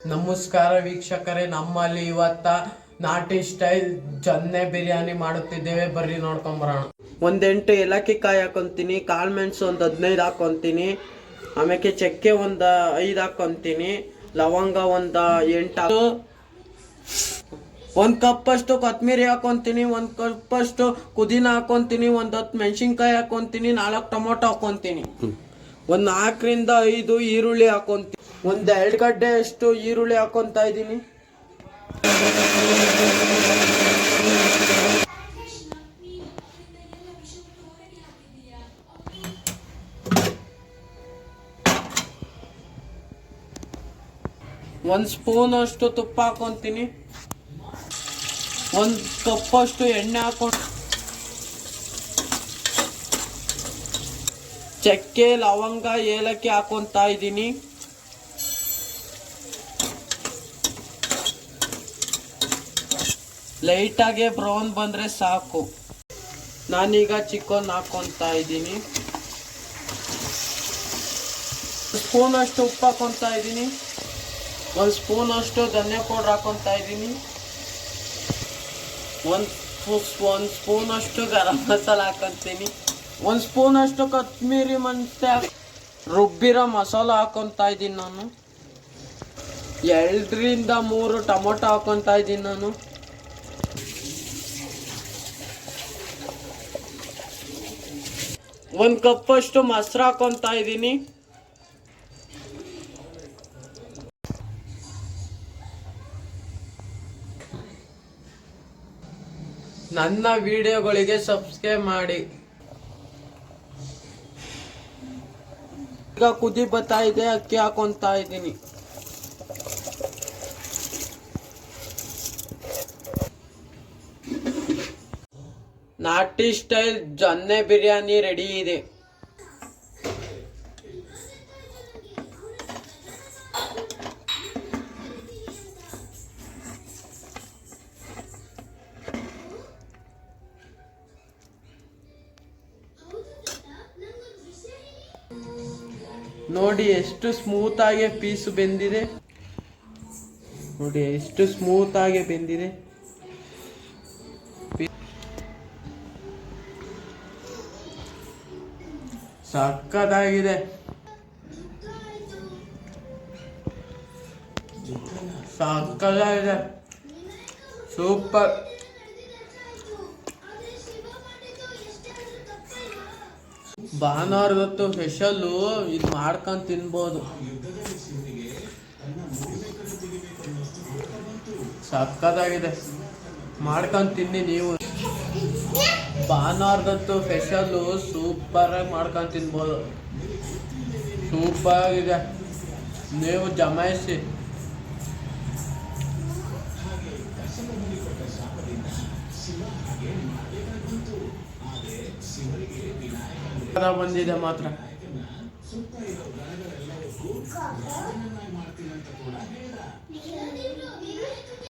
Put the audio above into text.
ನಮಸ್ಕಾರ ವೀಕ್ಷಕರೇ, ನಮ್ಮಲ್ಲಿ ಇವತ್ತ ನಾಟಿ ಸ್ಟೈಲ್ ಜೊನ್ನೆ ಬಿರಿಯಾನಿ ಮಾಡುತ್ತಿದ್ದೇವೆ. ಬರ್ರಿ ನೋಡ್ಕೊಂಬರೋಣ. ಒಂದು 8 ಏಲಕ್ಕಿ ಕಾಯಿ ಹಾಕೊಂತೀನಿ, ಕಾಳು ಮೆಣಸು ಒಂದು 15 ಹಾಕೊಂತೀನಿ, ಆಮೇಲೆ ಚಕ್ಕೆ ಒಂದು 5 ಹಾಕೊಂತೀನಿ, ಲವಂಗ ಒಂದು 8, ಒಂದು ಕಪ್ಪಷ್ಟು ಕೊತ್ತಂಬರಿ ಹಾಕೊಂತೀನಿ, ಒಂದು ಕಪ್ಪಷ್ಟು ಪುದೀನ ಹಾಕೊಂತೀನಿ, ಒಂದು 10 ಮೆಣಸಿನ್ಕಾಯಿ ಹಾಕೊಂತೀನಿ, 4 ಟೊಮೊಟೊ ಹಾಕೊಂತೀನಿ, ಒಂದು 4 ರಿಂದ 5 ಈರುಳ್ಳಿ ಹಾಕೊಂತೀನಿ, ಒಂದು 2 ಗಡ್ಡೆ ಅಷ್ಟು ಈರುಳ್ಳಿ ಹಾಕೊಂತ ಇದ್ದೀನಿ. ಒಂದು ಸ್ಪೂನ್ ಅಷ್ಟು ತುಪ್ಪ ಹಾಕೊಂತೀನಿ, ಒಂದು ಕಪ್ಪಷ್ಟು ಎಣ್ಣೆ ಹಾಕೊಂಡು ಚಕ್ಕೆ ಲವಂಗ ಏಲಕ್ಕಿ ಹಾಕೊಂತ ಇದ್ದೀನಿ. ಲೈಟಾಗೆ ಬ್ರೌನ್ ಬಂದರೆ ಸಾಕು. ನಾನೀಗ ಚಿಕನ್ ಹಾಕೊಂತ ಇದ್ದೀನಿ. ಸ್ಪೂನ್ ಅಷ್ಟು ಉಪ್ಪು ಹಾಕೊಂತ ಇದ್ದೀನಿ, ಒಂದು ಸ್ಪೂನ್ ಅಷ್ಟು ಧನಿಯಾ ಪೌಡ್ರ್ ಹಾಕೊಂತ ಇದ್ದೀನಿ, ಒಂದು ಸ್ಪೂನ್ ಅಷ್ಟು ಗರಂ ಮಸಾಲ ಹಾಕೊಂತೀನಿ, ಒಂದು ಸ್ಪೂನ್ ಅಷ್ಟು ಕೊತ್ತಂಬರಿ ಮತ್ತೆ ರುಬ್ಬಿರೋ ಮಸಾಲ ಹಾಕೊಂತ ಇದ್ದೀನಿ. ನಾನು 2 ರಿಂದ 3 ಟೊಮೊಟೊ ಹಾಕೊಂತ ಇದ್ದೀನಿ. ನಾನು ಒಂದು ಕಪ್ಪಷ್ಟು ಮೊಸರು ಹಾಕೊಂತ ಇದ್ದೀನಿ. ನನ್ನ ವಿಡಿಯೋಗಳಿಗೆ ಸಬ್ಸ್ಕ್ರೈಬ್ ಮಾಡಿ. ಈಗ ಕುದಿ ಬರ್ತಾ ಇದೆ, ಅಕ್ಕಿ ಹಾಕೊಂತ ಇದ್ದೀನಿ. ನಾಟಿ ಸ್ಟೈಲ್ ಜೊನ್ನೆ ಬಿರಿಯಾನಿ ರೆಡಿ ಇದೆ. ನೋಡಿ ಎಷ್ಟು ಸ್ಮೂತ್ ಆಗಿ ಪೀಸ್ ಬೆಂದಿದೆ. ನೋಡಿ ಎಷ್ಟು ಸ್ಮೂತ್ ಆಗಿ ಬೆಂದಿದೆ. ಸಕ್ಕತ್ತಾಗಿದೆ, ಸಕ್ಕತ್ತಾಗಿದೆ, ಸೂಪರ್. ಭಾನುವಾರದೊತ್ತು ಸ್ಪೆಷಲ್ಲು ಇದು ಮಾಡ್ಕೊಂಡು ತಿನ್ಬೋದು. ಸಕ್ಕತ್ತಾಗಿದೆ, ಮಾಡ್ಕೊಂಡು ತಿನ್ನಿ ನೀವು. ಭಾನುವಾರದೊತ್ತು ಸ್ಪೆಷಲ್ಲು ಸೂಪರಾಗಿ ಮಾಡ್ಕೊಂಡು ತಿನ್ಬೋದು. ಸೂಪರ್ ಆಗಿದೆ, ನೀವು ಜಮಾಯಿಸಿ. ಬಂದಿದೆ ಮಾತ್ರ.